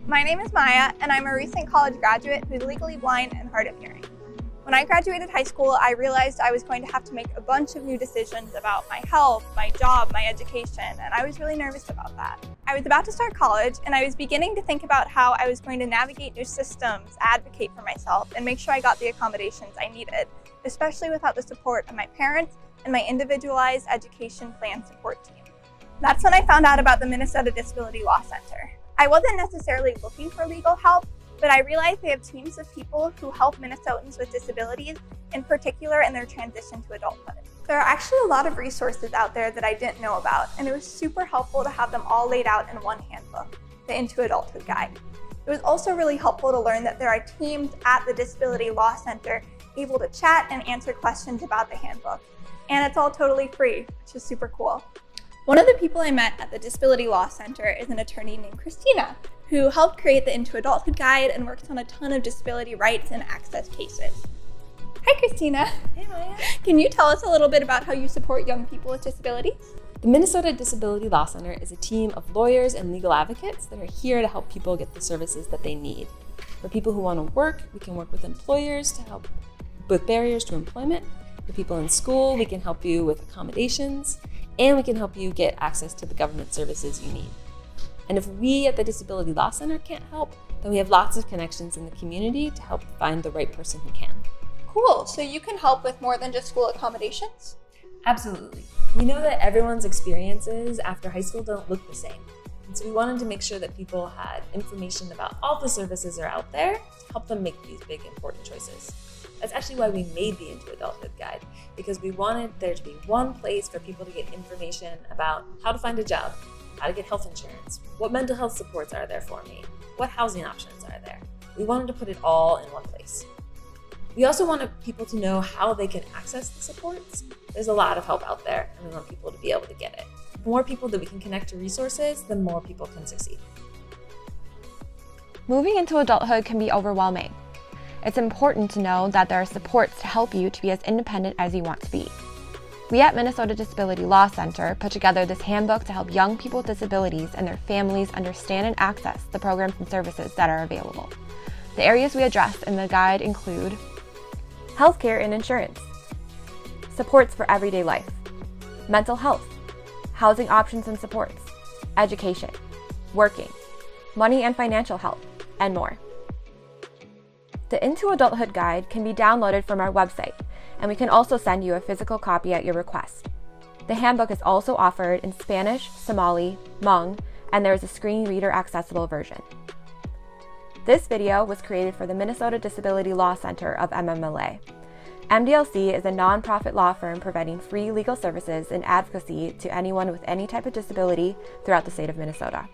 My name is Maya, and I'm a recent college graduate who's legally blind and hard of hearing. When I graduated high school, I realized I was going to have to make a bunch of new decisions about my health, my job, my education, and I was really nervous about that. I was about to start college, and I was beginning to think about how I was going to navigate new systems, advocate for myself, and make sure I got the accommodations I needed, especially without the support of my parents and my individualized education plan support team. That's when I found out about the Minnesota Disability Law Center. I wasn't necessarily looking for legal help, but I realized they have teams of people who help Minnesotans with disabilities, in particular in their transition to adulthood. There are actually a lot of resources out there that I didn't know about, and it was super helpful to have them all laid out in one handbook, the Into Adulthood Guide. It was also really helpful to learn that there are teams at the Disability Law Center able to chat and answer questions about the handbook, and it's all totally free, which is super cool. One of the people I met at the Disability Law Center is an attorney named Christina, who helped create the Into Adulthood Guide and works on a ton of disability rights and access cases. Hi, Christina. Hey, Maya. Can you tell us a little bit about how you support young people with disabilities? The Minnesota Disability Law Center is a team of lawyers and legal advocates that are here to help people get the services that they need. For people who want to work, we can work with employers to help with barriers to employment. For people in school, we can help you with accommodations, and we can help you get access to the government services you need. And if we at the Disability Law Center can't help, then we have lots of connections in the community to help find the right person who can. Cool, so you can help with more than just school accommodations? Absolutely. We know that everyone's experiences after high school don't look the same. And so we wanted to make sure that people had information about all the services that are out there to help them make these big, important choices. That's actually why we made the Into Adulthood Guide, because we wanted there to be one place for people to get information about how to find a job, how to get health insurance, what mental health supports are there for me, what housing options are there. We wanted to put it all in one place. We also wanted people to know how they can access the supports. There's a lot of help out there, and we want people to be able to get it. The more people that we can connect to resources, the more people can succeed. Moving into adulthood can be overwhelming. It's important to know that there are supports to help you to be as independent as you want to be. We at Minnesota Disability Law Center put together this handbook to help young people with disabilities and their families understand and access the programs and services that are available. The areas we address in the guide include healthcare and insurance, supports for everyday life, mental health, housing options and supports, education, working, money and financial health, and more. The Into Adulthood Guide can be downloaded from our website, and we can also send you a physical copy at your request. The handbook is also offered in Spanish, Somali, Hmong, and there is a screen reader accessible version. This video was created for the Minnesota Disability Law Center of MMLA. MDLC is a nonprofit law firm providing free legal services and advocacy to anyone with any type of disability throughout the state of Minnesota.